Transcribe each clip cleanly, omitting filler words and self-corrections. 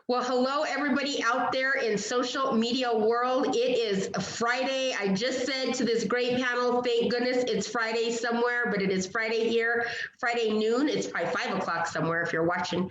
Well, hello, everybody out there in social media world. It is Friday. I just said to this great panel, thank goodness it's Friday somewhere, but it is Friday here, Friday noon. It's probably 5 o'clock somewhere if you're watching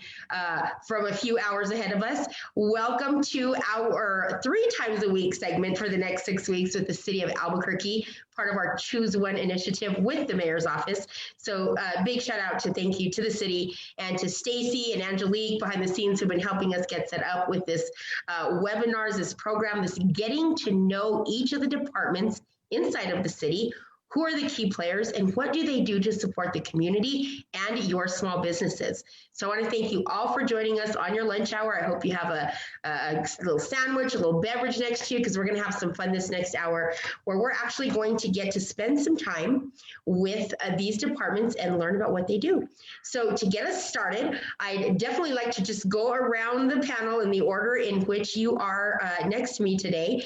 from a few hours ahead of us. Welcome to our 3 times a week segment for the next 6 weeks with the city of Albuquerque, part of our Choose One initiative with the mayor's office. So big shout out to thank you to the city and to Stacy and Angelique behind the scenes who've been helping us get set up with this webinars, this program, this getting to know each of the departments inside of the city. Who are the key players and what do they do to support the community and your small businesses? So I want to thank you all for joining us on your lunch hour. I hope you have a little sandwich, a little beverage next to you, because we're going to have some fun this next hour where we're actually going to get to spend some time with these departments and learn about what they do. So to get us started, I'd definitely like to just go around the panel in the order in which you are next to me today.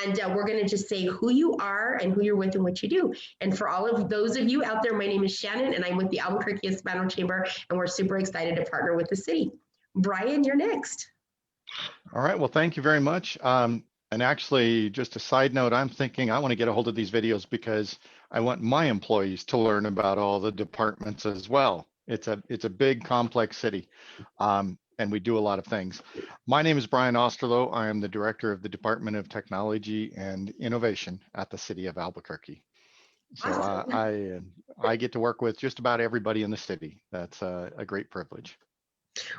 And we're going to just say who you are and who you're with and what you do. And for all of those of you out there, my name is Shannon and I'm with the Albuquerque Hispano Chamber, and we're super excited to partner with the city. Brian, you're next. All right, well, thank you very much. And actually, just a side note, I'm thinking I want to get a hold of these videos because I want my employees to learn about all the departments as well. It's a big, complex city, and we do a lot of things. My name is Brian Osterlow. I am the director of the Department of Technology and Innovation at the city of Albuquerque. So awesome. I get to work with just about everybody in the city. That's a great privilege.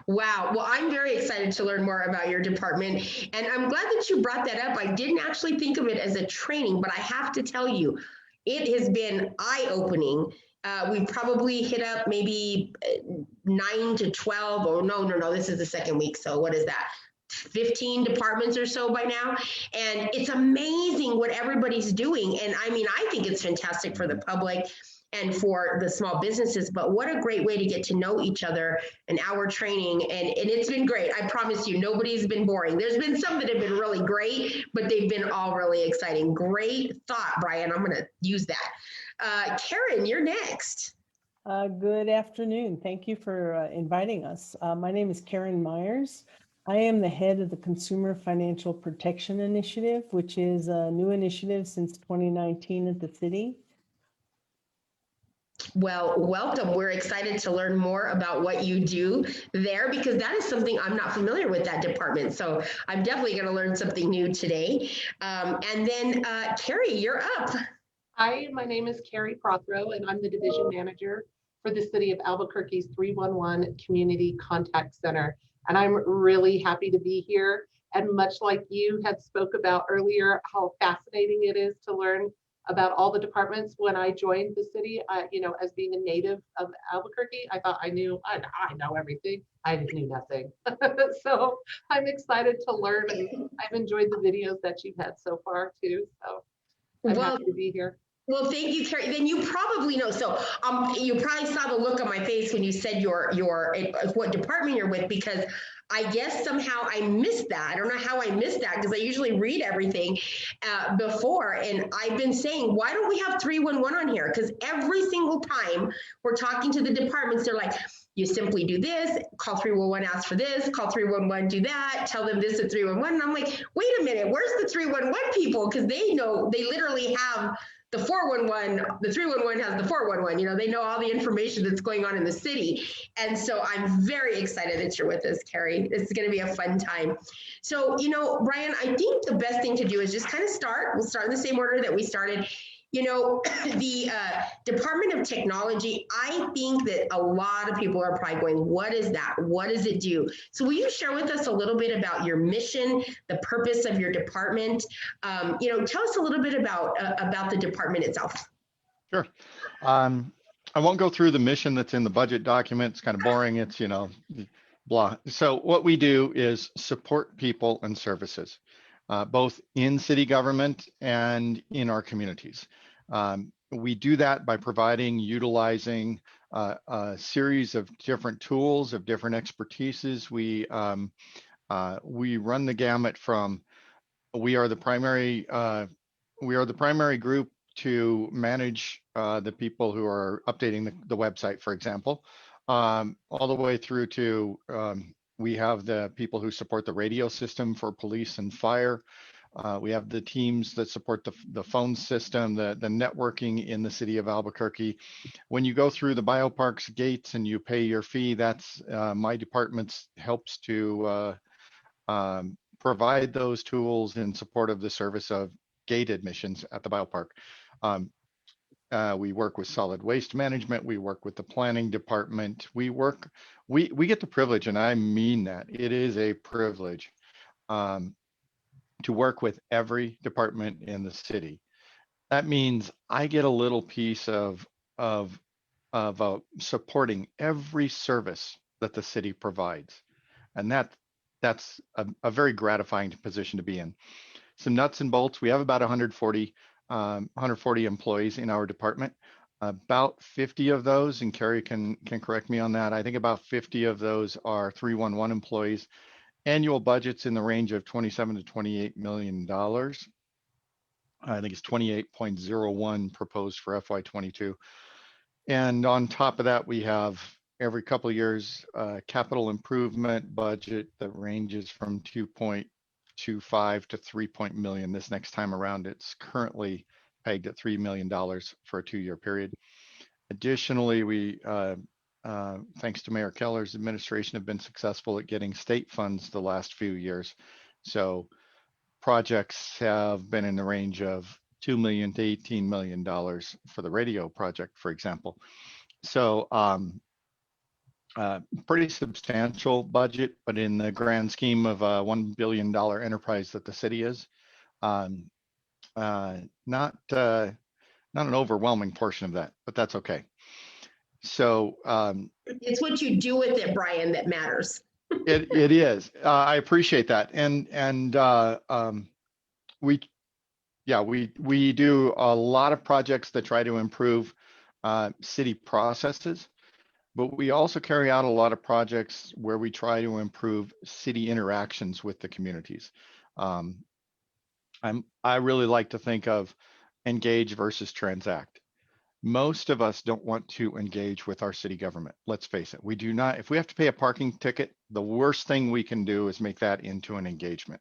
Wow. Well, I'm very excited to learn more about your department. And I'm glad that you brought that up. I didn't actually think of it as a training, but I have to tell you, it has been eye-opening. We've probably hit up maybe 9 to 12, or no, this is the second week. So what is that? 15 departments or so by now. And it's amazing what everybody's doing. And I mean, I think it's fantastic for the public and for the small businesses, but what a great way to get to know each other, an hour training. And it's been great. I promise you, nobody's been boring. There's been some that have been really great, but they've been all really exciting. Great thought, Brian. I'm going to use that. Karen, you're next. Good afternoon. Thank you for inviting us. My name is Karen Myers. I am the head of the Consumer Financial Protection Initiative, which is a new initiative since 2019 at the city. Well, welcome. We're excited to learn more about what you do there, because that is something I'm not familiar with, that department. So I'm definitely going to learn something new today. And then Carrie, you're up. Hi, my name is Carrie Prothrow, and I'm the division manager for the city of Albuquerque's 311 Community Contact Center. And I'm really happy to be here. And much like you had spoke about earlier, how fascinating it is to learn about all the departments. When I joined the city, as being a native of Albuquerque, I thought I know everything. I knew nothing. So I'm excited to learn, and I've enjoyed the videos that you've had so far too. So I'm happy to be here. Well, thank you, Carrie. Then you probably know. So you probably saw the look on my face when you said what department you're with, because I guess somehow I missed that. I don't know how I missed that, because I usually read everything before. And I've been saying, why don't we have 311 on here? Because every single time we're talking to the departments, they're like, you simply do this, call 311, ask for this, call 311, do that, tell them this at 311. And I'm like, wait a minute, where's the 311 people? Because they know, they literally have the 411, the 311 has the 411, they know all the information that's going on in the city. And so I'm very excited that you're with us, Carrie. This is going to be a fun time. So, Brian, I think the best thing to do is just kind of start. We'll start in the same order that we started. The Department of Technology, I think that a lot of people are probably going, what is that? What does it do? So will you share with us a little bit about your mission, the purpose of your department? Tell us a little bit about the department itself. Sure. I won't go through the mission that's in the budget document. It's kind of boring. It's, blah. So what we do is support people and services, both in city government and in our communities. We do that by utilizing a series of different tools, of different expertises. We run the gamut from, we are the primary group to manage the people who are updating the website, for example, all the way through to We have the people who support the radio system for police and fire. We have the teams that support the phone system, the networking in the city of Albuquerque. When you go through the bioparks gates and you pay your fee, that's my department helps to provide those tools in support of the service of gate admissions at the biopark. We work with solid waste management. We work with the planning department. We get the privilege, and I mean that. It is a privilege to work with every department in the city. That means I get a little piece of supporting every service that the city provides, and that's a very gratifying position to be in. Some nuts and bolts. We have about 140 employees in our department. About 50 of those, and Carrie can correct me on that, I think about 50 of those are 311 employees. Annual budgets in the range of $27 to $28 million. I think it's 28.01 proposed for FY22. And on top of that, we have every couple of years capital improvement budget that ranges from 2.25 to 3 million. This next time around, it's currently pegged at $3 million for a 2-year period. Additionally, we thanks to Mayor Keller's administration, have been successful at getting state funds the last few years. So projects have been in the range of $2 million to $18 million for the radio project, for example. So pretty substantial budget, but in the grand scheme of a $1 billion enterprise that the city is, not an overwhelming portion of that, but that's okay. So it's what you do with it, Brian, that matters. it is. I appreciate that, and we do a lot of projects that try to improve city processes, but we also carry out a lot of projects where we try to improve city interactions with the communities. I really like to think of engage versus transact. Most of us don't want to engage with our city government. Let's face it, we do not. If we have to pay a parking ticket, the worst thing we can do is make that into an engagement.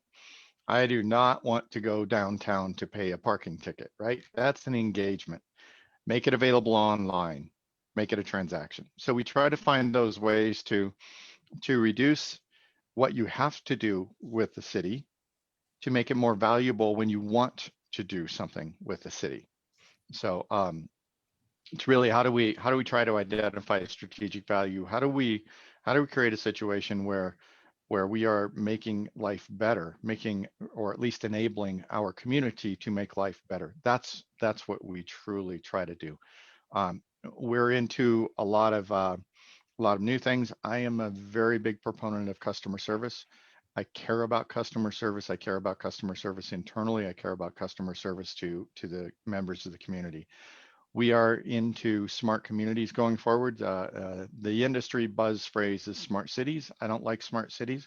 I do not want to go downtown to pay a parking ticket, right? That's an engagement. Make it available online, make it a transaction. So we try to find those ways to reduce what you have to do with the city to make it more valuable when you want to do something with the city. So it's really how do we try to identify strategic value? How do we create a situation where we are making life better, or at least enabling our community to make life better? That's what we truly try to do. We're into a lot of new things. I am a very big proponent of customer service. I care about customer service. I care about customer service internally. I care about customer service to the members of the community. We are into smart communities going forward. The industry buzz phrase is smart cities. I don't like smart cities.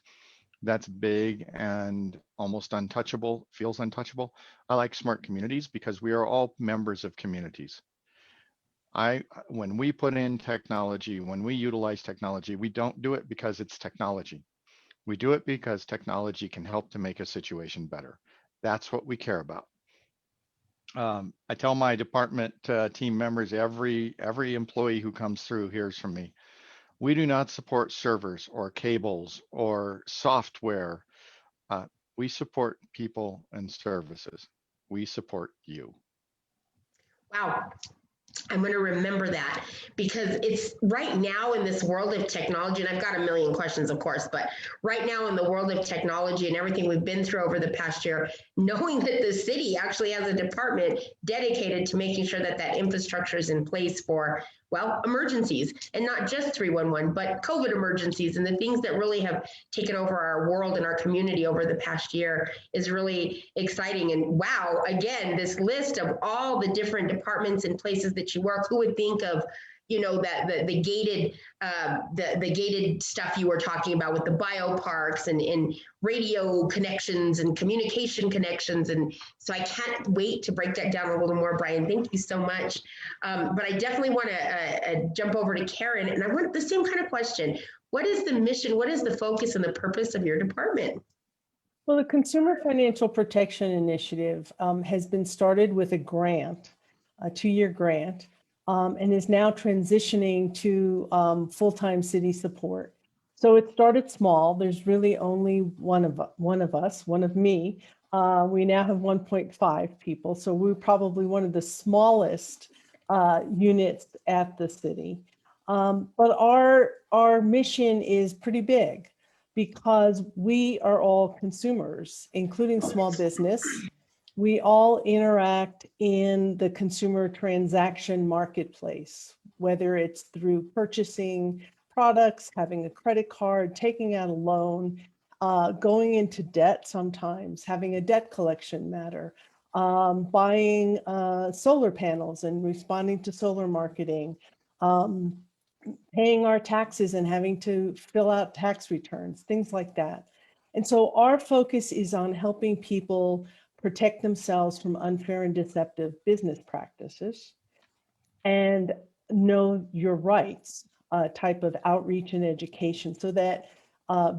That's big and almost untouchable, feels untouchable. I like smart communities because we are all members of communities. When we put in technology, when we utilize technology, we don't do it because it's technology. We do it because technology can help to make a situation better. That's what we care about. I tell my department team members, every employee who comes through hears from me. We do not support servers or cables or software. We support people and services. We support you. Wow. I'm going to remember that, because it's right now in this world of technology, and I've got a million questions, of course, but right now in the world of technology and everything we've been through over the past year, knowing that the city actually has a department dedicated to making sure that that infrastructure is in place for, well, emergencies, and not just 311, but COVID emergencies and the things that really have taken over our world and our community over the past year is really exciting. And wow, again, this list of all the different departments and places that you work, who would think of, you know, that the gated stuff you were talking about with the bioparks and radio connections and communication connections. And so I can't wait to break that down a little more, Brian. Thank you so much. But I definitely want to jump over to Karen, and I want the same kind of question. What is the mission? What is the focus and the purpose of your department? Well, the Consumer Financial Protection Initiative has been started with a grant, a 2-year grant, and is now transitioning to full-time city support. So it started small. There's really only one of me. We now have 1.5 people. So we're probably one of the smallest units at the city. But our mission is pretty big, because we are all consumers, including small business. We all interact in the consumer transaction marketplace, whether it's through purchasing products, having a credit card, taking out a loan, going into debt sometimes, having a debt collection matter, buying solar panels and responding to solar marketing, paying our taxes and having to fill out tax returns, things like that. And so our focus is on helping people protect themselves from unfair and deceptive business practices and know your rights, type of outreach and education, so that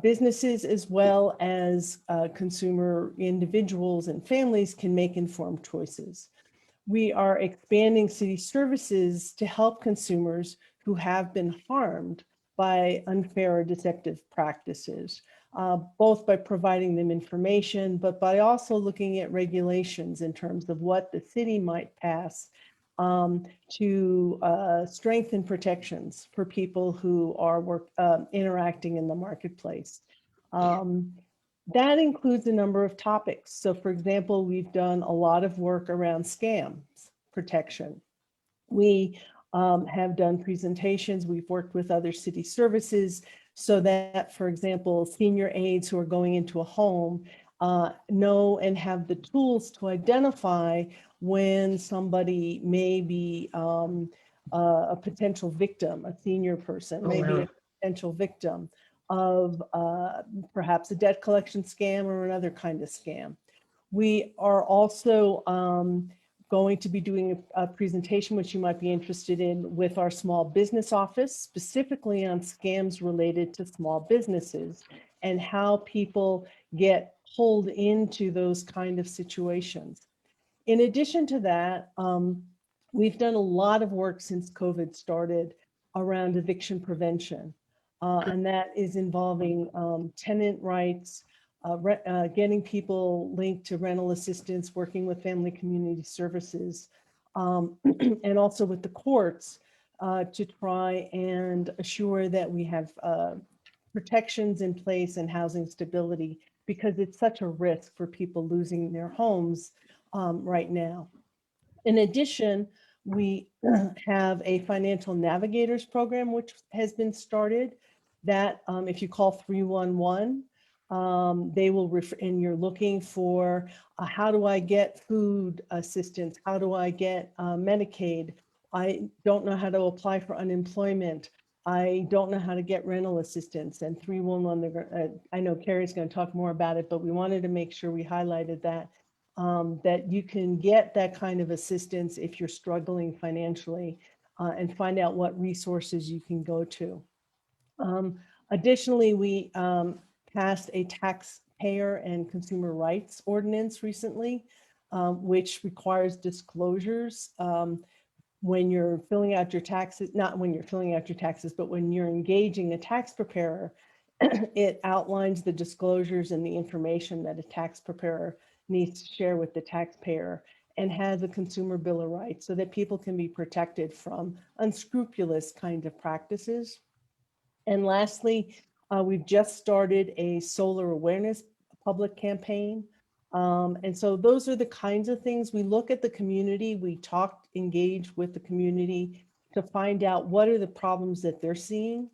businesses as well as consumer individuals and families can make informed choices. We are expanding city services to help consumers who have been harmed by unfair or deceptive practices, both by providing them information, but by also looking at regulations in terms of what the city might pass to strengthen protections for people who are interacting in the marketplace. That includes a number of topics. So for example, we've done a lot of work around scams protection. We have done presentations. We've worked with other city services so that, for example, senior aides who are going into a home know and have the tools to identify when somebody may be a potential victim, a senior person, maybe a potential victim of perhaps a debt collection scam or another kind of scam. We are also going to be doing a presentation, which you might be interested in, with our small business office, specifically on scams related to small businesses and how people get pulled into those kind of situations. In addition to that, we've done a lot of work since COVID started around eviction prevention. And that is involving tenant rights, getting people linked to rental assistance, working with family community services, and also with the courts to try and assure that we have protections in place and housing stability, because it's such a risk for people losing their homes right now. In addition, we have a financial navigators program, which has been started, that if you call 311, they will refer, and you're looking for how do I get food assistance? How do I get Medicaid? I don't know how to apply for unemployment. I don't know how to get rental assistance. And 311, I know Carrie's going to talk more about it, but we wanted to make sure we highlighted that, that you can get that kind of assistance if you're struggling financially, and find out what resources you can go to. Additionally, we passed a taxpayer and consumer rights ordinance recently, which requires disclosures when you're filling out your taxes, not when you're filling out your taxes, but when you're engaging a tax preparer. It outlines the disclosures and the information that a tax preparer needs to share with the taxpayer, and has a consumer bill of rights so that people can be protected from unscrupulous kind of practices. And lastly, we've just started a solar awareness public campaign. And so those are the kinds of things. We look at the community, we talk, engage with the community to find out what are the problems that they're seeing.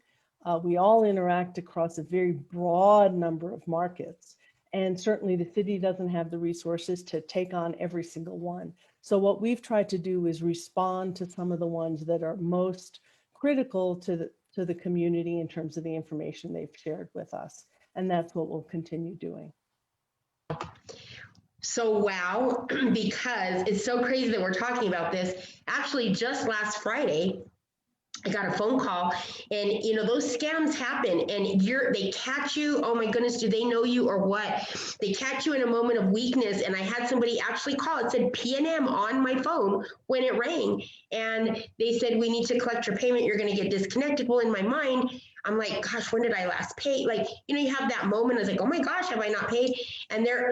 We all interact across a very broad number of markets. And certainly the city doesn't have the resources to take on every single one. So what we've tried to do is respond to some of the ones that are most critical to the community in terms of the information they've shared with us. And that's what we'll continue doing. So wow, because it's so crazy that we're talking about this. Actually, just last Friday, I got a phone call, and those scams happen, and they catch you. Oh my goodness, do they know you or what? They catch you in a moment of weakness. And I had somebody actually call. It said PNM on my phone when it rang, and they said, we need to collect your payment. You're going to get disconnected. Well, in my mind, I'm like, gosh, when did I last pay? Like, you have that moment. I was like, oh my gosh, have I not paid? And they're,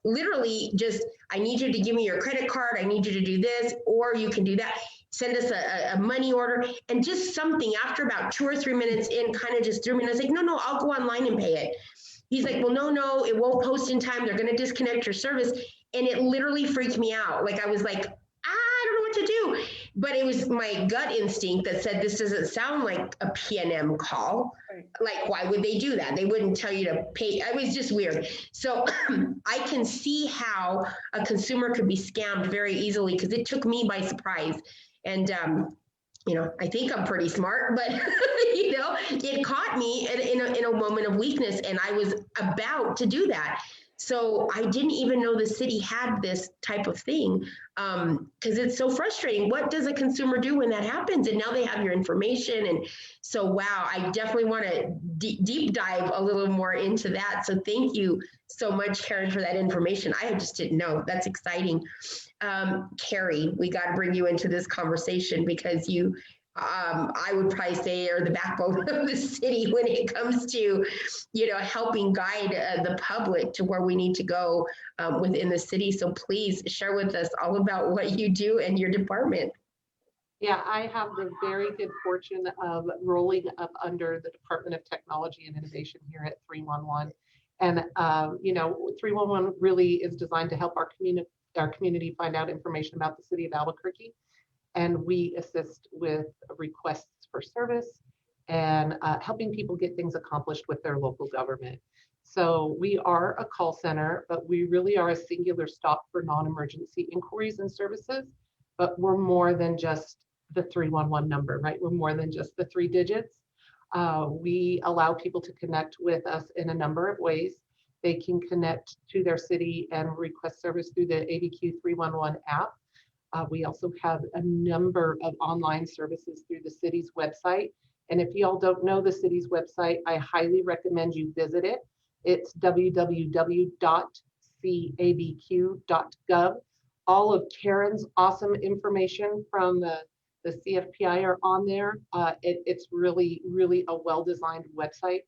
literally just, I need you to give me your credit card. I need you to do this, or you can do that. Send us a money order, and just something. After about 2 or 3 minutes in, kind of just threw me. And I was like, no, I'll go online and pay it. He's like, well, no, it won't post in time. They're going to disconnect your service. And it literally freaked me out. Like, I was like, I don't know what to do. But it was my gut instinct that said, this doesn't sound like a PNM call. Right. Like, why would they do that? They wouldn't tell you to pay. It was just weird. So I can see how a consumer could be scammed very easily, because it took me by surprise. And, I think I'm pretty smart, but, it caught me in a moment of weakness, and I was about to do that. So I didn't even know the city had this type of thing, because it's so frustrating. What does a consumer do when that happens? And now they have your information. And so, wow, I definitely want to deep dive a little more into that. So thank you so much, Karen, for that information. I just didn't know. That's exciting. Carrie, we got to bring you into this conversation, because you, I would probably say, are the backbone of the city when it comes to, helping guide the public to where we need to go within the city. So please share with us all about what you do and your department. Yeah, I have the very good fortune of rolling up under the Department of Technology and Innovation here at 311. And, 311 really is designed to help our community find out information about the city of Albuquerque. And we assist with requests for service and helping people get things accomplished with their local government. So we are a call center, but we really are a singular stop for non-emergency inquiries and services. But we're more than just the 311 number, right? We're more than just the 3 digits. We allow people to connect with us in a number of ways. They can connect to their city and request service through the ABQ 311 app. We also have a number of online services through the city's website. And if y'all don't know the city's website, I highly recommend you visit it. It's www.cabq.gov. All of Karen's awesome information from the CFPI are on there. It's really, really a well-designed website.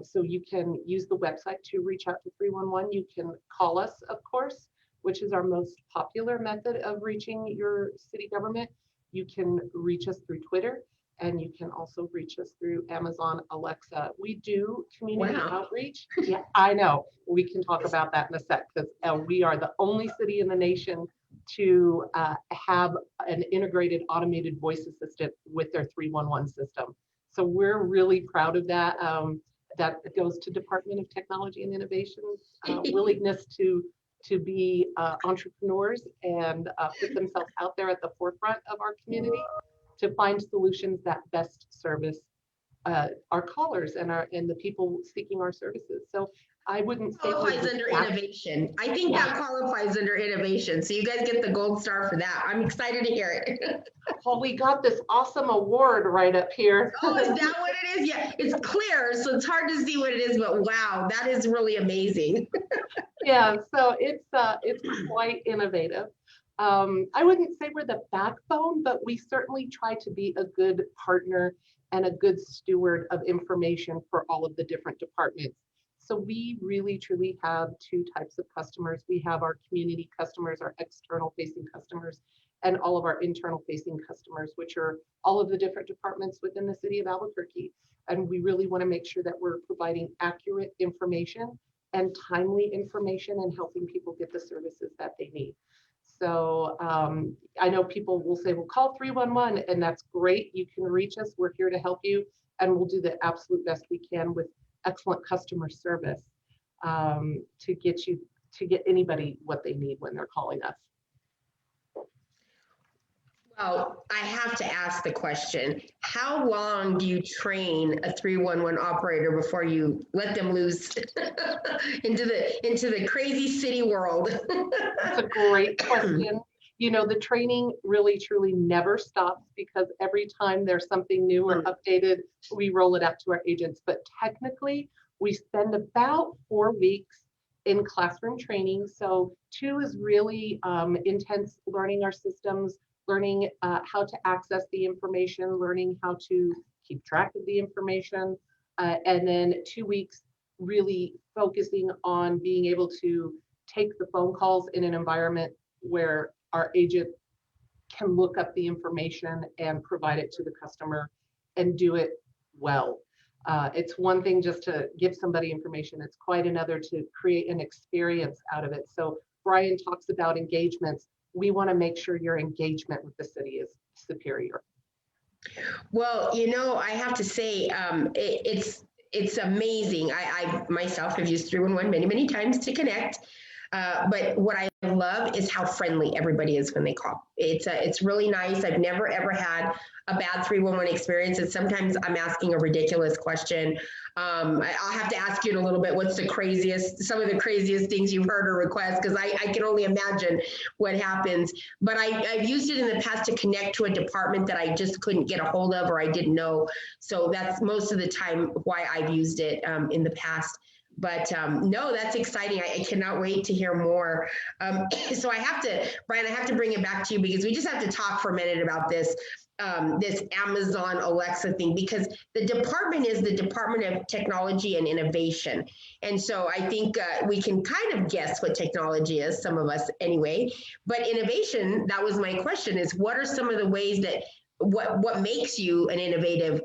So you can use the website to reach out to 311. You can call us, of course, which is our most popular method of reaching your city government. You can reach us through Twitter, and you can also reach us through Amazon Alexa. We do community outreach. Yeah, I know. We can talk about that in a sec, because we are the only city in the nation to have an integrated automated voice assistant with their 311 system. So we're really proud of that. That goes to Department of Technology and Innovation's willingness to be entrepreneurs and put themselves out there at the forefront of our community to find solutions that best service our callers and the people seeking our services. So I wouldn't say qualifies under innovation. I think that qualifies under innovation. So you guys get the gold star for that. I'm excited to hear it. Well, we got this awesome award right up here. Oh, is that what it is? Yeah, it's clear, so it's hard to see what it is, but wow, that is really amazing. Yeah, so it's quite innovative. I wouldn't say we're the backbone, but we certainly try to be a good partner and a good steward of information for all of the different departments. So we really truly have 2 types of customers. We have our community customers, our external facing customers, and all of our internal facing customers, which are all of the different departments within the city of Albuquerque. And we really want to make sure that we're providing accurate information and timely information and helping people get the services that they need. So I know people will say, well, call 311, and that's great. You can reach us. We're here to help you, and we'll do the absolute best we can with excellent customer service to get anybody what they need when they're calling us. Well, I have to ask the question, how long do you train a 311 operator before you let them loose into the crazy city world? That's a great question. you know, the training really truly never stops because every time there's something new or updated, we roll it out to our agents. But technically, we spend about 4 weeks in classroom training. So 2 is really intense learning our systems, learning how to access the information, learning how to keep track of the information. And then 2 weeks really focusing on being able to take the phone calls in an environment where our agent can look up the information and provide it to the customer and do it well. It's one thing just to give somebody information. It's quite another to create an experience out of it. So Brian talks about engagements. We want to make sure your engagement with the city is superior. Well, I have to say, it's amazing. I myself have used 311 many, many times to connect. But what I love is how friendly everybody is when they call. It's really nice. I've never ever had a bad 311 experience, and sometimes I'm asking a ridiculous question. I'll have to ask you in a little bit. What's some of the craziest things you've heard or requests? Because I can only imagine what happens. But I've used it in the past to connect to a department that I just couldn't get a hold of or I didn't know. So that's most of the time why I've used it in the past. But no, that's exciting. I cannot wait to hear more. So Brian, I have to bring it back to you because we just have to talk for a minute about this Amazon Alexa thing, because the department is the Department of Technology and Innovation. And so I think we can kind of guess what technology is, some of us anyway. But innovation, that was my question, is what are some of the ways that what makes you an innovative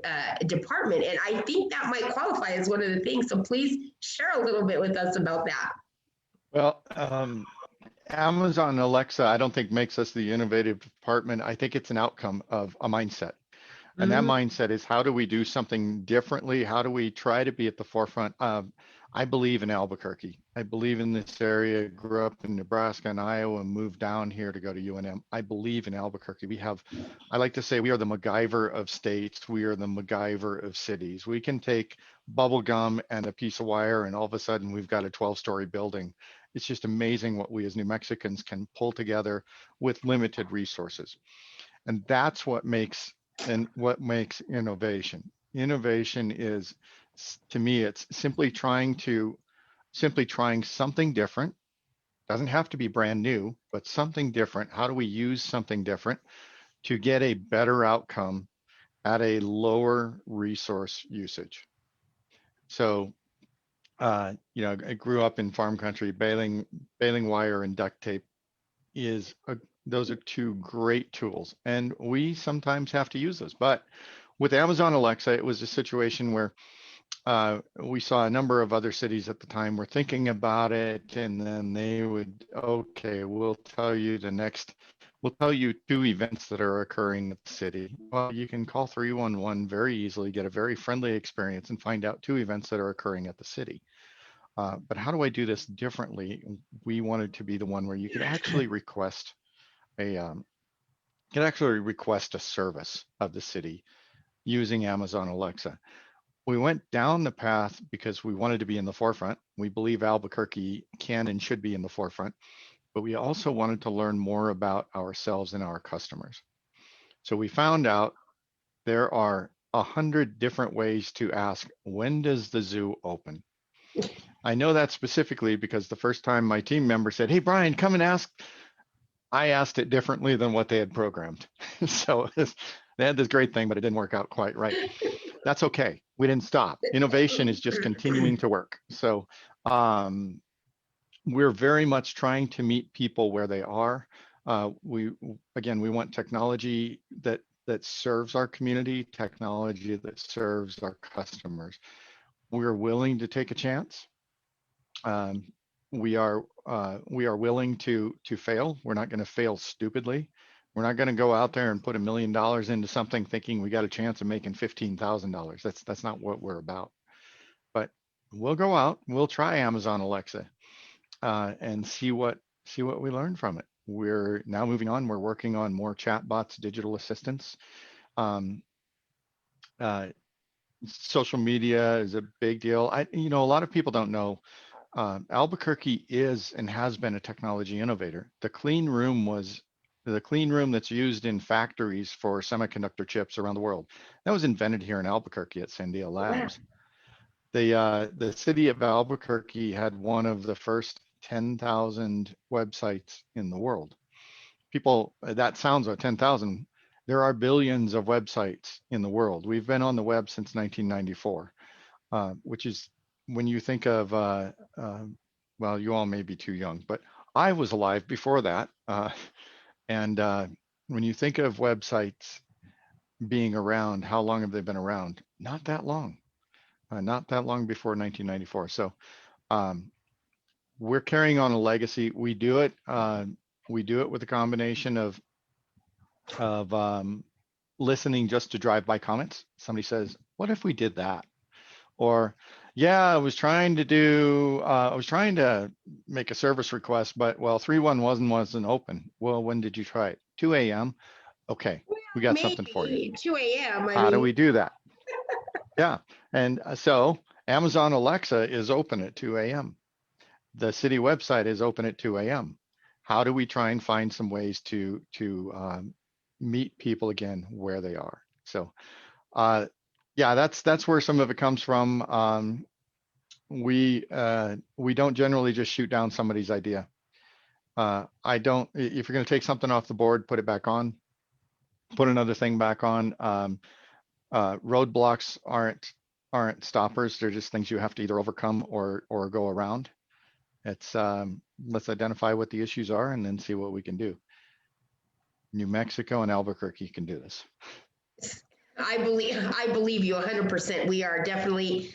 department? And I think that might qualify as one of the things. So please share a little bit with us about that. Well, Amazon Alexa, I don't think makes us the innovative department. I think it's an outcome of a mindset. And that mindset is, how do we do something differently? How do we try to be at the forefront? I believe in Albuquerque. I believe in this area. Grew up in Nebraska and Iowa and moved down here to go to UNM. I believe in Albuquerque. I like to say we are the MacGyver of states. We are the MacGyver of cities. We can take bubble gum and a piece of wire and all of a sudden we've got a 12-story building. It's just amazing what we as New Mexicans can pull together with limited resources. And that's what makes innovation. Innovation is, to me, it's simply trying something different. Doesn't have to be brand new, but something different. How do we use something different to get a better outcome at a lower resource usage? So, I grew up in farm country. Baling wire and duct tape those are 2 great tools, and we sometimes have to use those. But with Amazon Alexa, it was a situation where we saw a number of other cities at the time were thinking about it, and then they would, okay, we'll tell you 2 events that are occurring at the city. Well, you can call 311 very easily, get a very friendly experience, and find out 2 events that are occurring at the city. But how do I do this differently? We wanted to be the one where you could actually request a service of the city using Amazon Alexa. We went down the path because we wanted to be in the forefront. We believe Albuquerque can and should be in the forefront, but we also wanted to learn more about ourselves and our customers. So we found out there are 100 different ways to ask, when does the zoo open? I know that specifically because the first time my team member said, hey, Brian, come and ask, I asked it differently than what they had programmed. So they had this great thing, but it didn't work out quite right. That's okay. We didn't stop. Innovation is just continuing to work. So we're very much trying to meet people where they are. We want technology that serves our community, technology that serves our customers. We're willing to take a chance. We are willing to fail. We're not going to fail stupidly. We're not going to go out there and put $1 million into something thinking we got a chance of making $15,000. That's not what we're about. But we'll go out, we'll try Amazon Alexa, and see what we learn from it. We're now moving on. We're working on more chatbots, digital assistants. Social media is a big deal. A lot of people don't know. Albuquerque is and has been a technology innovator. The clean room was the clean room that's used in factories for semiconductor chips around the world. That was invented here in Albuquerque at Sandia Labs. The city of Albuquerque had one of the first 10,000 websites in the world. People, that sounds like 10,000. There are billions of websites in the world. We've been on the web since 1994, which is when you think of, well, you all may be too young, but I was alive before that. And when you think of websites being around, how long have they been around? Not that long. Not that long before 1994. So we're carrying on a legacy. We do it with a combination of listening just to drive-by comments. Somebody says, "What if we did that?" Or, "Yeah, I was trying to make a service request, but well, 311 wasn't open." Well, when did you try it? 2 a.m. Okay, we got something for you. Maybe 2 a.m. How do we do that? Yeah, and so Amazon Alexa is open at 2 a.m. The city website is open at 2 a.m. How do we try and find some ways to meet people again where they are? So, yeah, that's where some of it comes from. We don't generally just shoot down somebody's idea. I don't. If you're going to take something off the board, put it back on. Put another thing back on. Roadblocks aren't stoppers. They're just things you have to either overcome or go around. It's let's identify what the issues are and then see what we can do. New Mexico and Albuquerque can do this. I believe you 100%. We are definitely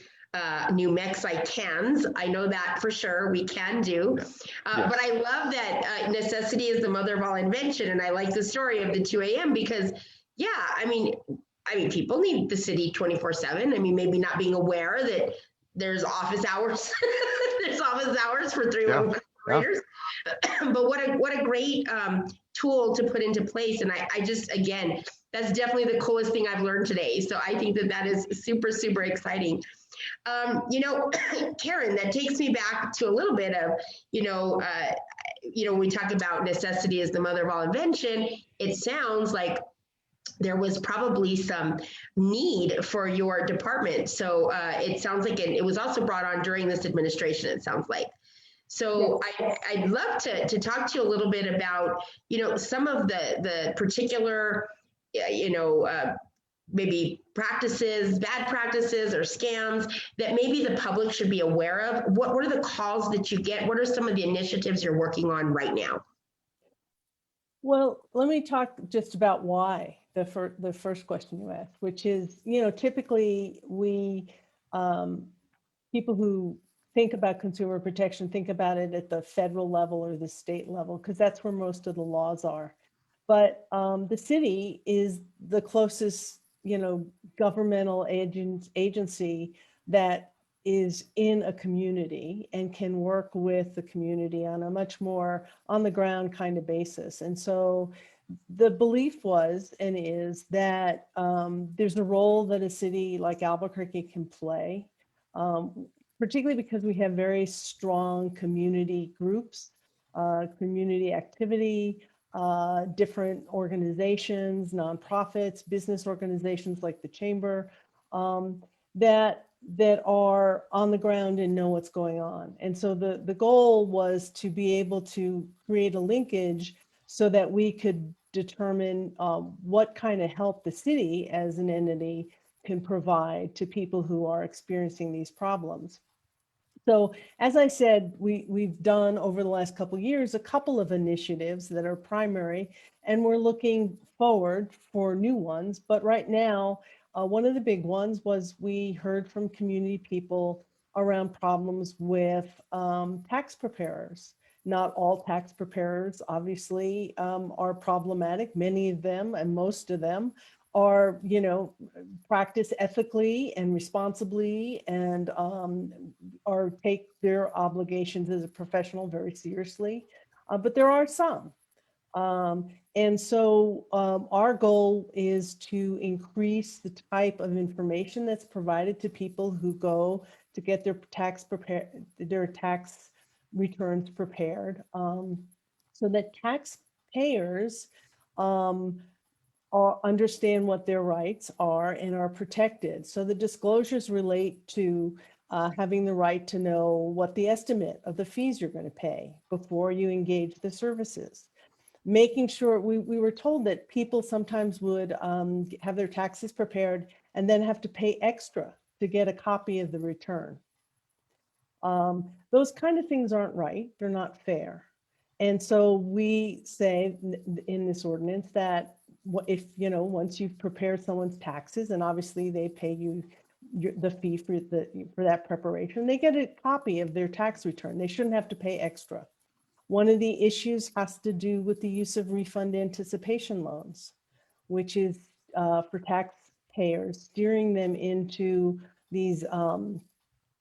New Mexicans. I know that for sure. We can do. Yes. But I love that necessity is the mother of all invention. And I like the story of the 2 a.m. because, yeah, I mean, people need the city 24/7. I mean, maybe not being aware that there's office hours. There's office hours for 311 operators. But what a great tool to put into place. And I just, again, that's definitely the coolest thing I've learned today. So I think that is super, super exciting. Karen, that takes me back to a little bit of, we talk about necessity as the mother of all invention. It sounds like there was probably some need for your department. So it sounds like it was also brought on during this administration, it sounds like. So yes. I'd love to talk to you a little bit about, some of the particular, maybe bad practices or scams that maybe the public should be aware of. What are the calls that you get? What are some of the initiatives you're working on right now? Well, let me talk just about why, the first question you asked, which is, typically we, people who think about consumer protection, think about it at the federal level or the state level, because that's where most of the laws are. But the city is the closest, governmental agency that is in a community and can work with the community on a much more on the ground kind of basis. And so the belief was and is that there's a role that a city like Albuquerque can play, particularly because we have very strong community groups, community activity, different organizations, nonprofits, business organizations like the Chamber, that are on the ground and know what's going on. And so the goal was to be able to create a linkage so that we could determine what kind of help the city as an entity can provide to people who are experiencing these problems. So as I said, we've done over the last couple of years a couple of initiatives that are primary, and we're looking forward for new ones. But right now, one of the big ones was we heard from community people around problems with tax preparers. Not all tax preparers, obviously, are problematic. Many of them and most of them are, practice ethically and responsibly and or take their obligations as a professional very seriously. But there are some. And so our goal is to increase the type of information that's provided to people who go to get their tax returns prepared, so that tax payers understand what their rights are and are protected. So the disclosures relate to having the right to know what the estimate of the fees you're going to pay before you engage the services. Making sure, we were told that people sometimes would have their taxes prepared and then have to pay extra to get a copy of the return. Those kind of things aren't right. They're not fair. And so we say in this ordinance that if, once you've prepared someone's taxes and obviously they pay you the fee for that preparation, they get a copy of their tax return. They shouldn't have to pay extra. One of the issues has to do with the use of refund anticipation loans, which is for taxpayers steering them into these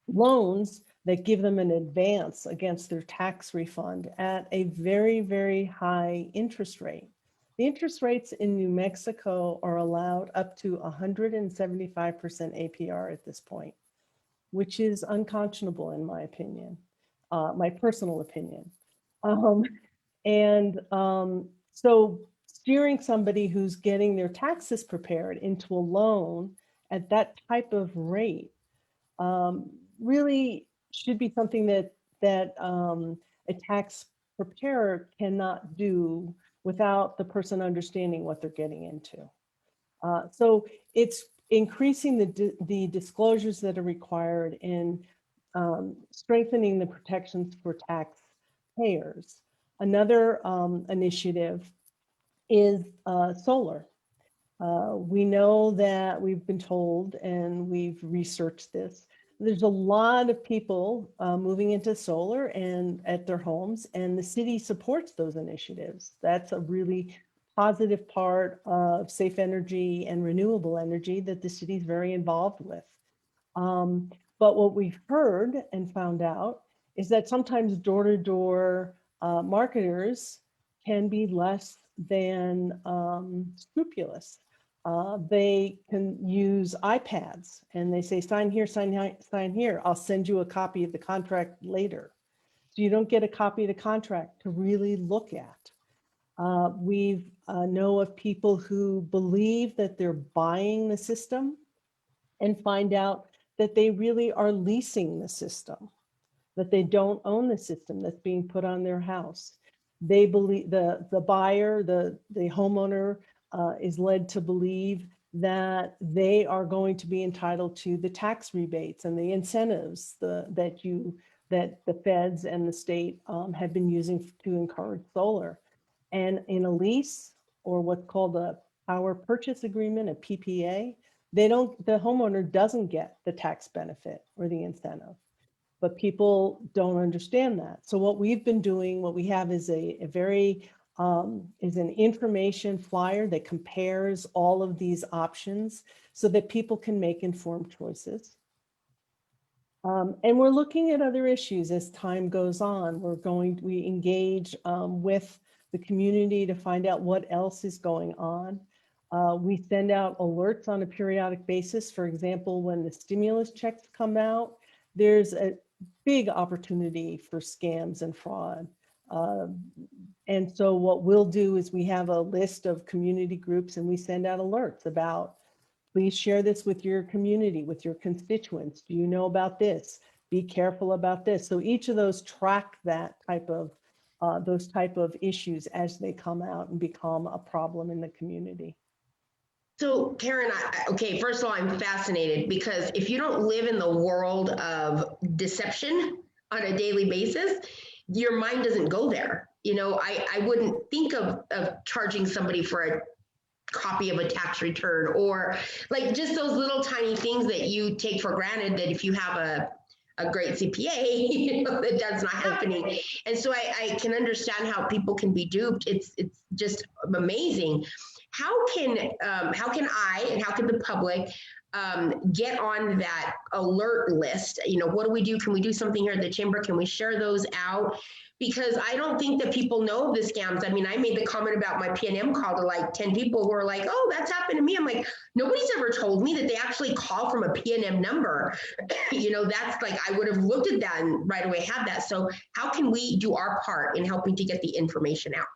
loans that give them an advance against their tax refund at a very, very high interest rate. The interest rates in New Mexico are allowed up to 175% APR at this point, which is unconscionable in my opinion, my personal opinion. So steering somebody who's getting their taxes prepared into a loan at that type of rate really should be something that a tax preparer cannot do without the person understanding what they're getting into. So it's increasing the disclosures that are required in strengthening the protections for taxpayers. Another initiative is solar. We know that we've been told, and we've researched this, there's a lot of people moving into solar and at their homes, and the city supports those initiatives. That's a really positive part of safe energy and renewable energy that the city is very involved with. But what we've heard and found out is that sometimes door-to-door marketers can be less than scrupulous. They can use iPads and they say, sign here, sign here. I'll send you a copy of the contract later. So you don't get a copy of the contract to really look at. We know of people who believe that they're buying the system and find out that they really are leasing the system, that they don't own the system that's being put on their house. They believe the buyer, the homeowner is led to believe that they are going to be entitled to the tax rebates and the incentives that the feds and the state have been using to encourage solar. And in a lease, or what's called a power purchase agreement, a PPA, the homeowner doesn't get the tax benefit or the incentive. But people don't understand that. So what we've been doing, what we have is is an information flyer that compares all of these options so that people can make informed choices. And we're looking at other issues as time goes on. We engage with the community to find out what else is going on. We send out alerts on a periodic basis. For example, when the stimulus checks come out, there's a big opportunity for scams and fraud. And so what we'll do is we have a list of community groups and we send out alerts about, please share this with your community, with your constituents. Do you know about this? Be careful about this. So each of those track that those type of issues as they come out and become a problem in the community. So Karen, okay, first of all, I'm fascinated because if you don't live in the world of deception on a daily basis, your mind doesn't go there. I wouldn't think of charging somebody for a copy of a tax return, or like just those little tiny things that you take for granted that if you have a great CPA, that that's not happening. And so I can understand how people can be duped. It's just amazing. How can I and how can the public get on that alert list? What do we do? Can we do something here at the chamber? Can we share those out? Because I don't think that people know of the scams. I mean, I made the comment about my PNM call to like 10 people who are like, oh, that's happened to me. I'm like, nobody's ever told me that they actually call from a PNM number. That's like, I would have looked at that and right away had that. So how can we do our part in helping to get the information out?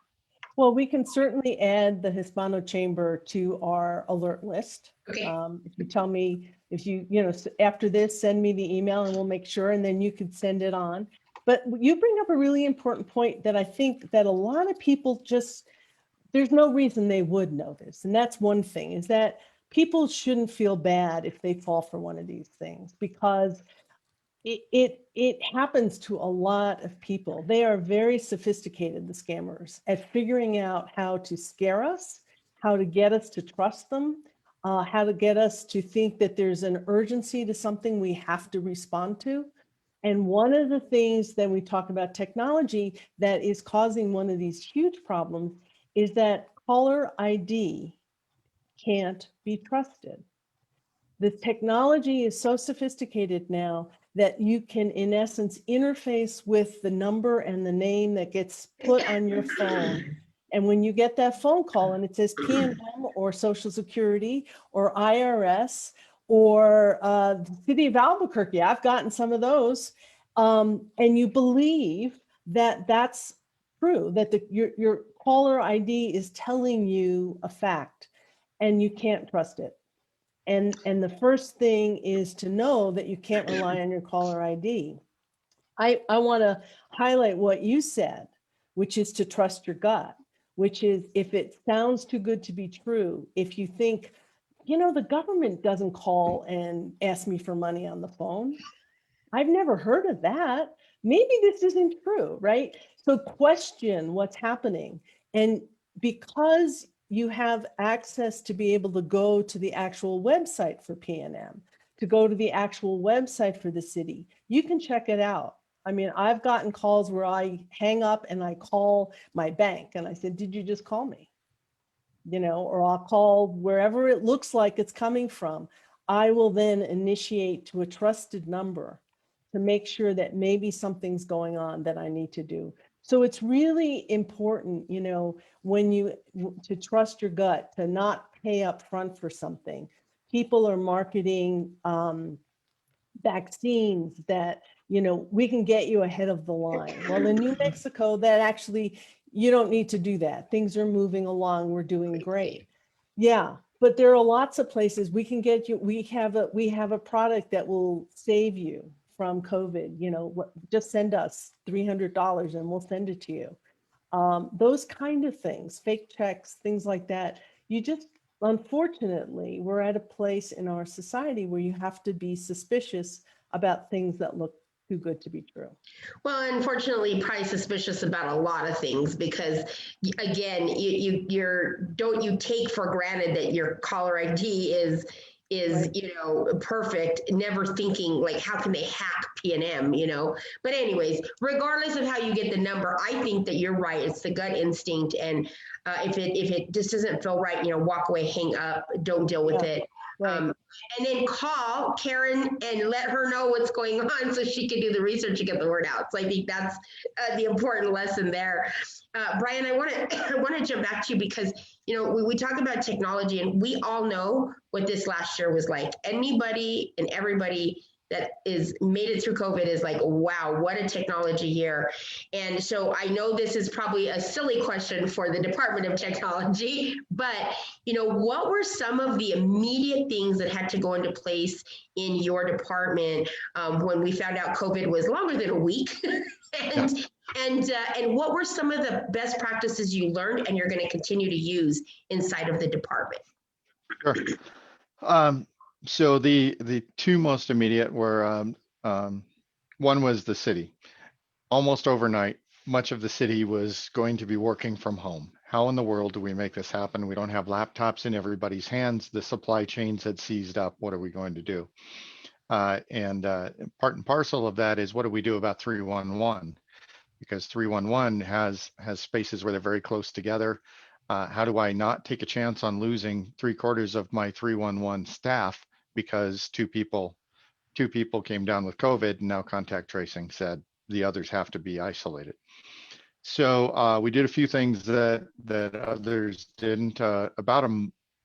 Well, we can certainly add the Hispano Chamber to our alert list. Okay. If you tell me, if after this, send me the email and we'll make sure, and then you could send it on. But you bring up a really important point that I think that a lot of people just, there's no reason they would know this. And that's one thing, is that people shouldn't feel bad if they fall for one of these things, because it happens to a lot of people. They are very sophisticated, the scammers, at figuring out how to scare us, how to get us to trust them, how to get us to think that there's an urgency to something we have to respond to. And one of the things that we talk about technology that is causing one of these huge problems is that caller ID can't be trusted. The technology is so sophisticated now that you can, in essence, interface with the number and the name that gets put on your phone. And when you get that phone call and it says PNM or Social Security or IRS or the city of Albuquerque, I've gotten some of those, and you believe that that's true, that your caller ID is telling you a fact, and you can't trust it. And the first thing is to know that you can't rely on your caller ID. I want to highlight what you said, which is to trust your gut, which is if it sounds too good to be true, if you think, the government doesn't call and ask me for money on the phone. I've never heard of that. Maybe this isn't true, right? So question what's happening. And because you have access to be able to go to the actual website for PNM, to go to the actual website for the city, you can check it out. I mean, I've gotten calls where I hang up and I call my bank and I said, did you just call me? Or I'll call wherever it looks like it's coming from. I will then initiate to a trusted number to make sure that maybe something's going on that I need to do. So it's really important, when to trust your gut, to not pay up front for something. People are marketing vaccines that, we can get you ahead of the line. Well, in New Mexico, that actually, you don't need to do that. Things are moving along. We're doing great. Yeah. But there are lots of places we can get you. We have a product that will save you from COVID. Just send us $300 and we'll send it to you. Those kind of things, fake checks, things like that. Unfortunately, we're at a place in our society where you have to be suspicious about things that look too good to be true. Well, unfortunately, probably suspicious about a lot of things because, again, don't you take for granted that your caller ID is right. Perfect, never thinking like, how can they hack PNM, but anyways, regardless of how you get the number, I think that you're right. It's the gut instinct. And if it just doesn't feel right, walk away, hang up, don't deal with it. Right. And then call Karen and let her know what's going on so she can do the research and get the word out. So I think that's the important lesson there. Brian, I want to jump back to you because, we talk about technology and we all know what this last year was like. Anybody and everybody that is made it through COVID is like, wow, what a technology year. And so I know this is probably a silly question for the Department of Technology, but what were some of the immediate things that had to go into place in your department when we found out COVID was longer than a week? And what were some of the best practices you learned and you're going to continue to use inside of the department? Sure. So the two most immediate were one was the city. Almost overnight, much of the city was going to be working from home. How in the world do we make this happen? We don't have laptops in everybody's hands. The supply chains had seized up. What are we going to do? And part and parcel of that is what do we do about 311? Because 311 has spaces where they're very close together. How do I not take a chance on losing 3/4 of my 311 staff because two people came down with COVID and now contact tracing said the others have to be isolated. So we did a few things that others didn't. About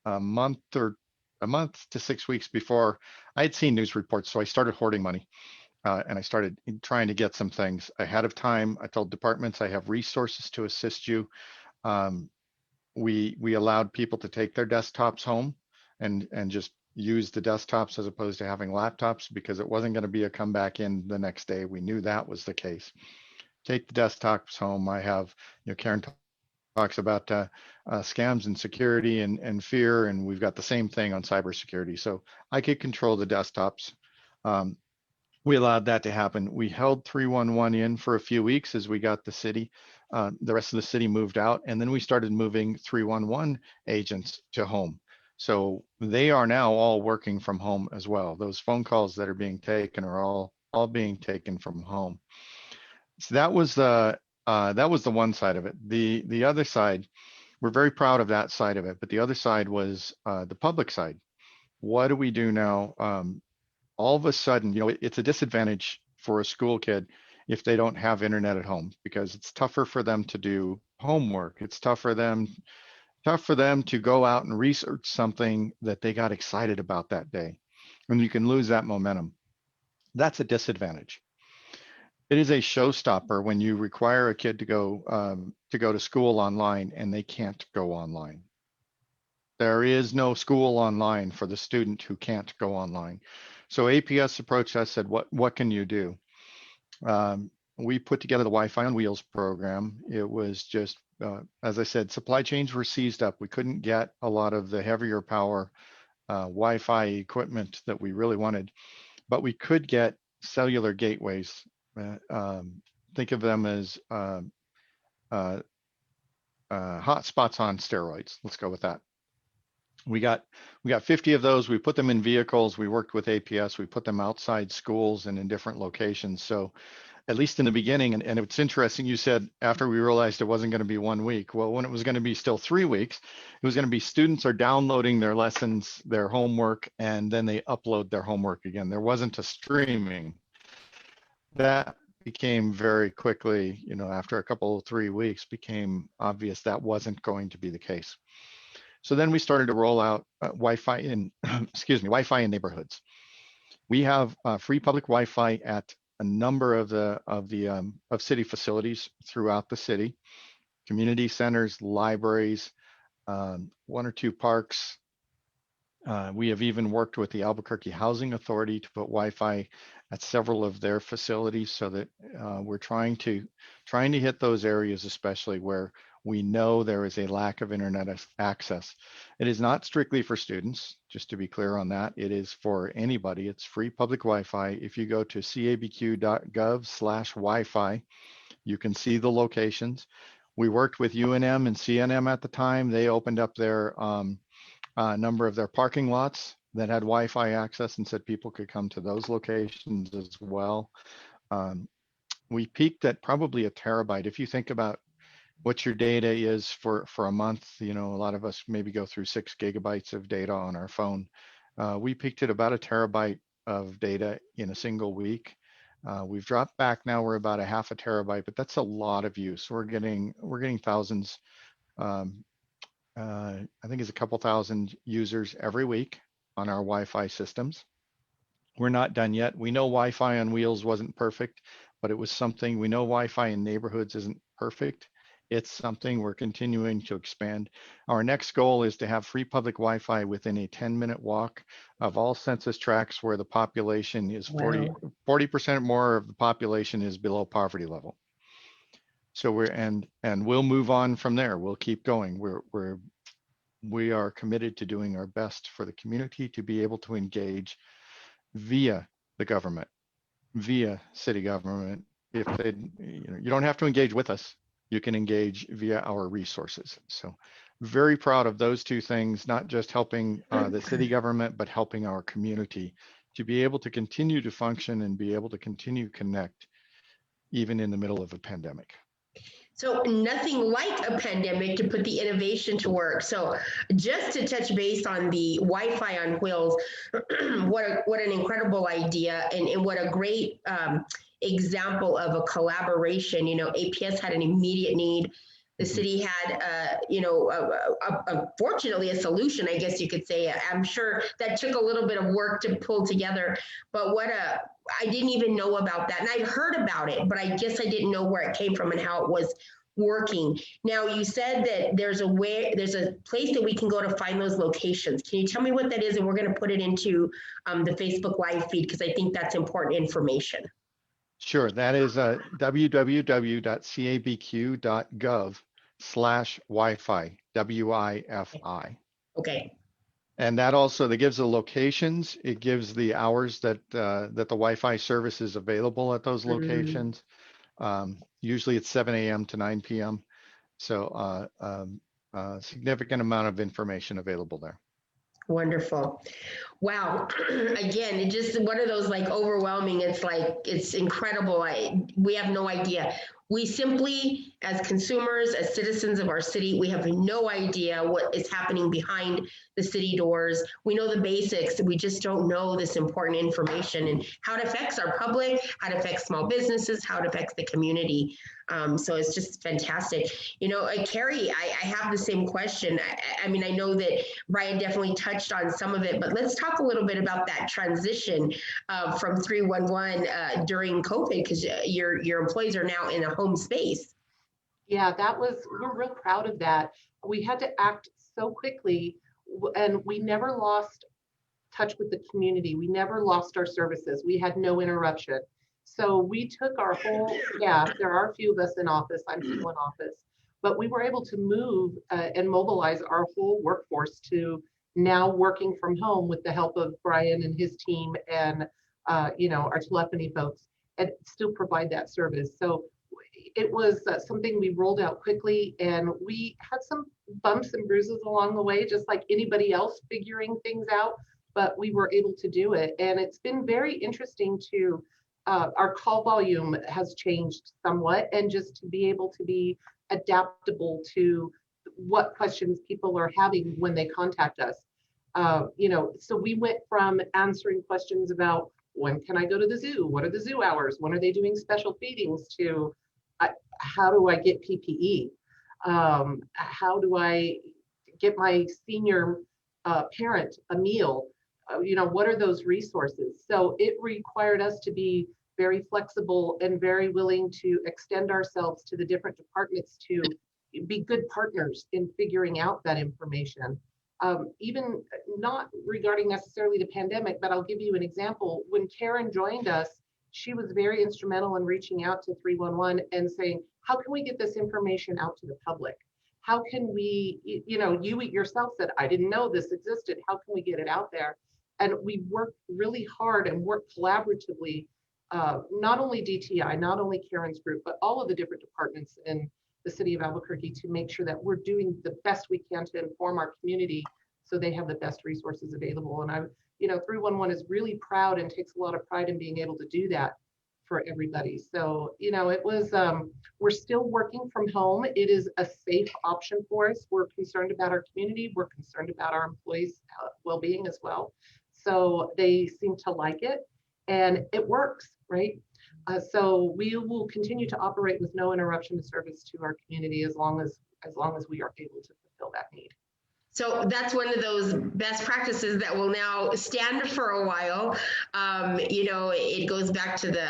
a month to 6 weeks before, I had seen news reports, so I started hoarding money. And I started trying to get some things ahead of time. I told departments I have resources to assist you. We allowed people to take their desktops home and just use the desktops as opposed to having laptops, because it wasn't going to be a comeback in the next day. We knew that was the case. Take the desktops home. I have, Karen talks about scams and security and fear, and we've got the same thing on cybersecurity. So I could control the desktops. We allowed that to happen. We held 311 in for a few weeks as we got the rest of the city moved out, and then we started moving 311 agents to home. So they are now all working from home as well. Those phone calls that are being taken are all being taken from home. So that was the one side of it. The other side, we're very proud of that side of it, but the other side was the public side. What do we do now? All of a sudden, it's a disadvantage for a school kid if they don't have internet at home, because it's tougher for them to do homework. It's tough for them to go out and research something that they got excited about that day, and you can lose that momentum. That's a disadvantage. It is a showstopper when you require a kid to go to school online and they can't go online. There is no school online for the student who can't go online. So APS approached us, said, what can you do? We put together the Wi-Fi on Wheels program. It was just, as I said, supply chains were seized up. We couldn't get a lot of the heavier power Wi-Fi equipment that we really wanted, but we could get cellular gateways. Think of them as hotspots on steroids. Let's go with that. We got 50 of those. We put them in vehicles. We worked with APS. We put them outside schools and in different locations. So at least in the beginning, and it's interesting, you said after we realized it wasn't going to be 1 week. Well, when it was going to be still 3 weeks, it was going to be students are downloading their lessons, their homework, and then they upload their homework again. There wasn't a streaming. That became very quickly, after a couple, 3 weeks, became obvious that wasn't going to be the case. So then we started to roll out Wi-Fi in, Wi-Fi in neighborhoods. We have free public Wi-Fi at a number of city facilities throughout the city, community centers, libraries, 1 or 2 parks. We have even worked with the Albuquerque Housing Authority to put Wi-Fi at several of their facilities, so that we're trying to hit those areas, especially where we know there is a lack of internet access. It is not strictly for students, just to be clear on that. It is for anybody. It's free public Wi-Fi. If you go to cabq.gov/Wi-Fi, you can see the locations. We worked with UNM and CNM at the time. They opened up their number of their parking lots that had Wi-Fi access and said people could come to those locations as well. We peaked at probably a terabyte. If you think about what your data is for a month, a lot of us maybe go through 6 gigabytes of data on our phone. We peaked at about a terabyte of data in a single week. We've dropped back now. We're about a half a terabyte, but that's a lot of use. We're getting thousands. I think it's a couple thousand users every week on our Wi-Fi systems. We're not done yet. We know Wi-Fi on Wheels wasn't perfect, but it was something. We know Wi-Fi in neighborhoods isn't perfect. It's something we're continuing to expand. Our next goal is to have free public Wi-Fi within a 10-minute walk of all census tracts where the population is 40% more of the population is below poverty level. So we'll move on from there. We'll keep going. We are committed to doing our best for the community to be able to engage via the government, via city government. If they, you don't have to engage with us. You can engage via our resources. So very proud of those 2 things, not just helping the city government, but helping our community to be able to continue to function and be able to continue to connect even in the middle of a pandemic. So nothing like a pandemic to put the innovation to work. So just to touch base on the Wi-Fi on Wheels, what an incredible idea, and what a great example of a collaboration. APS had an immediate need. The city had, fortunately, a solution, I guess you could say. I'm sure that took a little bit of work to pull together, but I didn't even know about that. And I'd heard about it, but I guess I didn't know where it came from and how it was working. Now, you said that there's a place that we can go to find those locations. Can you tell me what that is? And we're going to put it into the Facebook Live feed because I think that's important information. Sure, that is www.cabq.gov/Wi-Fi, WIFI. Okay. And that gives the locations. It gives the hours that that the Wi-Fi service is available at those locations. Usually it's 7 a.m. to 9 p.m. So significant amount of information available there. Wonderful. Wow. Again, it just one of those like overwhelming. It's like, it's incredible. We have no idea. We simply, as consumers, as citizens of our city, we have no idea what is happening behind the city doors. We know the basics. We just don't know this important information and how it affects our public, how it affects small businesses, how it affects the community. So it's just fantastic. You know, Carrie, I have the same question. I mean, I know that Brian definitely touched on some of it, but let's talk a little bit about that transition from 311 during COVID, because your employees are now in a home space. Yeah, we're real proud of that. We had to act so quickly, and we never lost touch with the community. We never lost our services. We had no interruption. So we took our whole staff. There are a few of us in office. I'm still in office, but we were able to move and mobilize our whole workforce to now working from home with the help of Brian and his team and our telephony folks, and still provide that service. So it was something we rolled out quickly, and we had some bumps and bruises along the way, just like anybody else figuring things out, but we were able to do it. And it's been very interesting to, our call volume has changed somewhat, and just to be able to be adaptable to what questions people are having when they contact us. So we went from answering questions about when can I go to the zoo? What are the zoo hours? When are they doing special feedings? To how do I get PPE? How do I get my senior parent a meal? What are those resources? So it required us to be very flexible and very willing to extend ourselves to the different departments to be good partners in figuring out that information. Even not regarding necessarily the pandemic, but I'll give you an example. When Karen joined us, she was very instrumental in reaching out to 311 and saying, how can we get this information out to the public? How can we, you yourself said, I didn't know this existed. How can we get it out there? And we worked really hard and worked collaboratively, not only DTI, not only Karen's group, but all of the different departments in the city of Albuquerque to make sure that we're doing the best we can to inform our community so they have the best resources available. And 311 is really proud and takes a lot of pride in being able to do that for everybody. So, it was, we're still working from home. It is a safe option for us. We're concerned about our community. We're concerned about our employees' well-being as well. So they seem to like it, and it works, right? So we will continue to operate with no interruption of service to our community as long as we are able to fulfill that need. So that's one of those best practices that will now stand for a while. It goes back to the,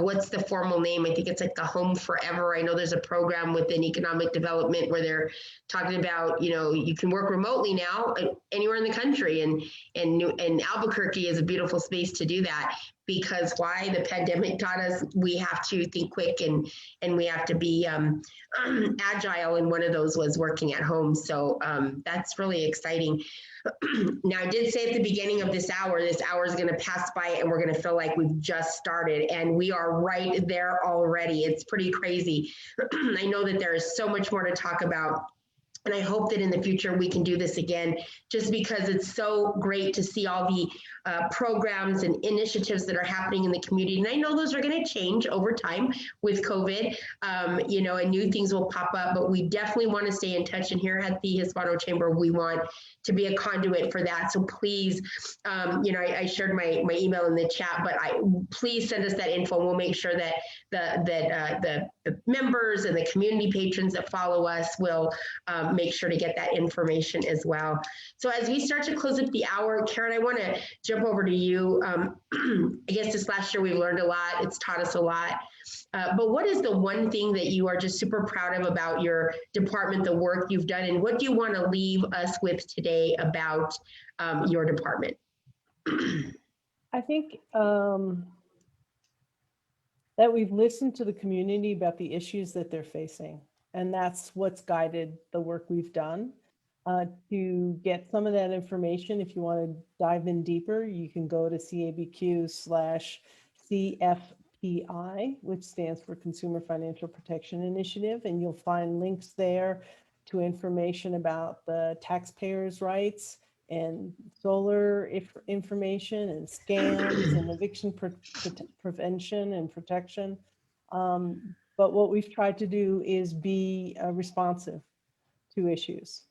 what's the formal name? I think it's like the Home Forever. I know there's a program within economic development where they're talking about, you can work remotely now anywhere in the country. And Albuquerque is a beautiful space to do that. Because why? The pandemic taught us we have to think quick and we have to be agile, and one of those was working at home. So that's really exciting. Now, I did say at the beginning of this hour is going to pass by and we're going to feel like we've just started, and we are right there already. It's pretty crazy. I know that there is so much more to talk about. And I hope that in the future we can do this again, just because it's so great to see all the programs and initiatives that are happening in the community. And I know those are going to change over time with COVID, and new things will pop up, but we definitely want to stay in touch. And here at the Hispano Chamber, we want to be a conduit for that. So please, I shared my email in the chat, but please send us that info, and we'll make sure that the members and the community patrons that follow us will make sure to get that information as well. So as we start to close up the hour, Karen, I want to jump over to you. I guess this last year we've learned a lot. It's taught us a lot. But what is the one thing that you are just super proud of about your department, the work you've done, and what do you want to leave us with today about your department? I think that we've listened to the community about the issues that they're facing. And that's what's guided the work we've done. To get some of that information, if you want to dive in deeper, you can go to CABQ/CFPI, which stands for Consumer Financial Protection Initiative, and you'll find links there to information about the taxpayers' rights and solar information and scams and eviction prevention and protection. But what we've tried to do is be responsive to issues.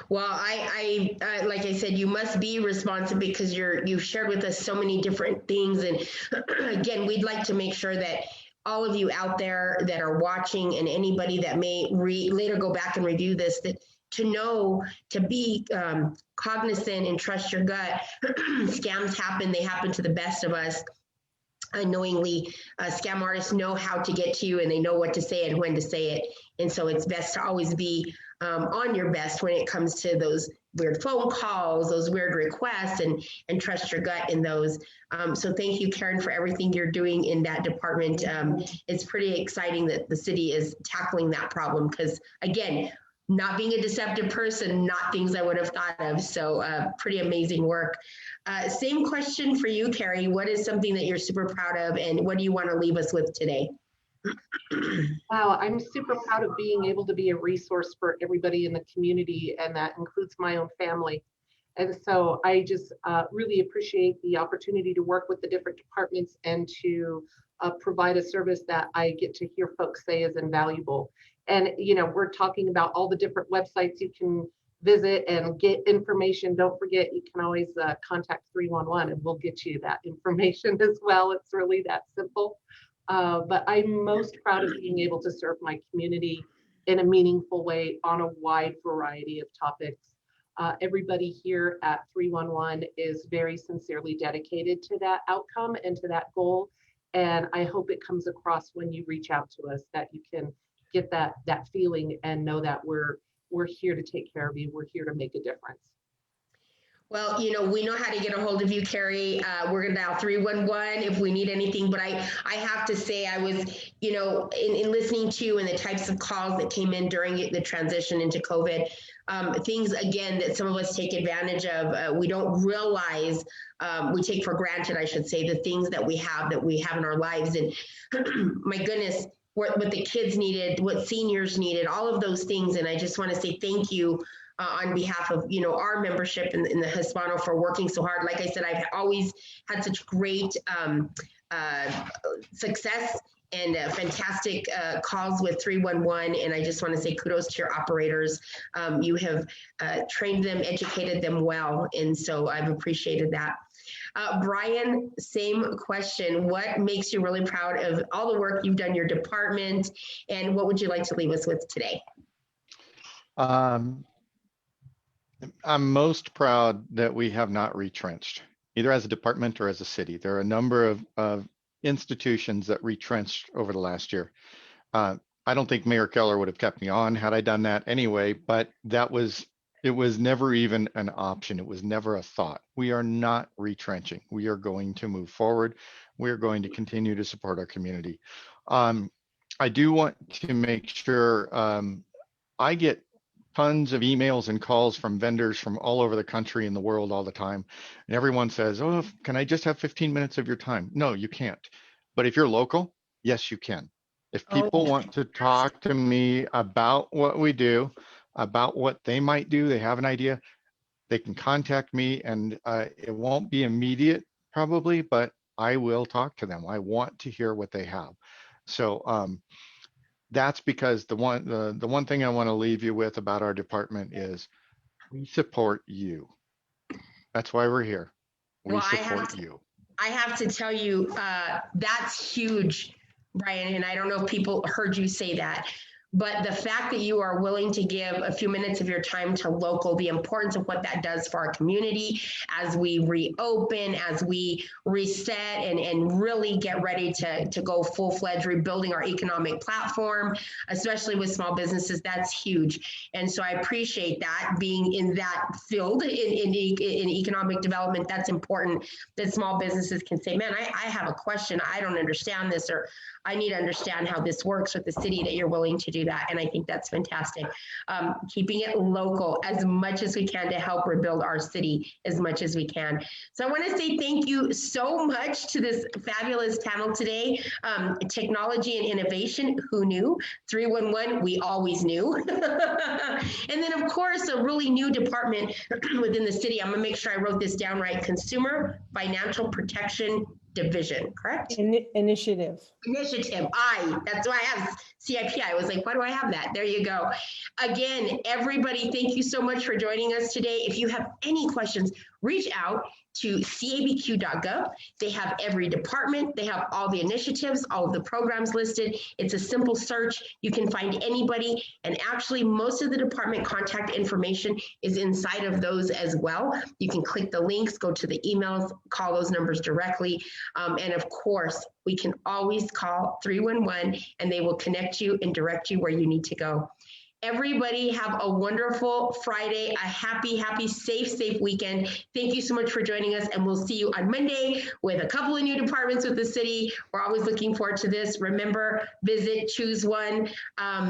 Well, I like I said, you must be responsive because you've shared with us so many different things. And again, we'd like to make sure that all of you out there that are watching and anybody that may later go back and review this, that to know, to be cognizant and trust your gut. Scams happen, they happen to the best of us. Unknowingly, scam artists know how to get to you and they know what to say and when to say it. And so it's best to always be on your best when it comes to those weird phone calls, those weird requests, and trust your gut in those. So thank you, Karen, for everything you're doing in that department. It's pretty exciting that the city is tackling that problem because, again, not being a deceptive person, not things I would have thought of. So pretty amazing work. Same question for you, Carrie. What is something that you're super proud of and what do you want to leave us with today? Wow, I'm super proud of being able to be a resource for everybody in the community, and that includes my own family. And so I just really appreciate the opportunity to work with the different departments and to provide a service that I get to hear folks say is invaluable. And, you know, we're talking about all the different websites you can visit and get information. Don't forget, you can always contact 311 and we'll get you that information as well. It's really that simple. But I'm most proud of being able to serve my community in a meaningful way on a wide variety of topics. Everybody here at 311 is very sincerely dedicated to that outcome and to that goal. And I hope it comes across when you reach out to us that you can get that feeling and know that we're here to take care of you. We're here to make a difference. Well, you know, we know how to get a hold of you, Carrie. We're going to dial 311 if we need anything. But I have to say, I was, you know, in listening to and the types of calls that came in during the transition into COVID, things, again, that some of us take advantage of, we don't realize, we take for granted, I should say, the things that we have in our lives. And my goodness, what the kids needed, what seniors needed, all of those things. And I just want to say thank you on behalf of, you know, our membership in the Hispano for working so hard. Like I said, I've always had such great success and fantastic calls with 311. And I just want to say kudos to your operators. You have trained them, educated them well. And so I've appreciated that. Brian, same question. What makes you really proud of all the work you've done in your department? And what would you like to leave us with today? I'm most proud that we have not retrenched, either as a department or as a city. There are a number of institutions that retrenched over the last year. I don't think Mayor Keller would have kept me on had I done that anyway, but it was never even an option. It was never a thought. We are not retrenching. We are going to move forward. We are going to continue to support our community. I do want to make sure I get tons of emails and calls from vendors from all over the country and the world all the time. And everyone says, oh, can I just have 15 minutes of your time? No, you can't. But if you're local, yes, you can. If people want to talk to me about what we do, about what they might do, they have an idea, they can contact me, and it won't be immediate probably, but I will talk to them. I want to hear what they have. So that's because the one thing I want to leave you with about our department is we support you. That's why we're here. We support you. I have to tell you, that's huge, Brian, and I don't know if people heard you say that, but the fact that you are willing to give a few minutes of your time to local, the importance of what that does for our community as we reopen, as we reset and really get ready to go full-fledged rebuilding our economic platform, especially with small businesses, that's huge. And so I appreciate that, being in that field in economic development. That's important that small businesses can say, man, I have a question, I don't understand this, or I need to understand how this works with the city, that you're willing to do that. And I think that's fantastic. Keeping it local as much as we can to help rebuild our city as much as we can. So I want to say thank you so much to this fabulous panel today. Technology and innovation, who knew? 311, we always knew. And then of course, a really new department within the city. I'm gonna make sure I wrote this down right. Consumer Financial Protection Division, correct? Initiative. Initiative, that's why I have CIP. I was like, why do I have that? There you go. Again, everybody, thank you so much for joining us today. If you have any questions, reach out to cabq.gov. They have every department. They have all the initiatives, all of the programs listed. It's a simple search. You can find anybody. And actually, most of the department contact information is inside of those as well. You can click the links, go to the emails, call those numbers directly. And of course, we can always call 311 and they will connect you and direct you where you need to go. Everybody have a wonderful Friday, a happy, safe weekend. Thank you so much for joining us, and we'll see you on Monday with a couple of new departments with the city. We're always looking forward to this. Remember, visit, choose one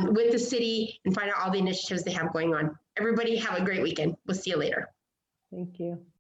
with the city and find out all the initiatives they have going on. Everybody have a great weekend. We'll see you later. Thank you.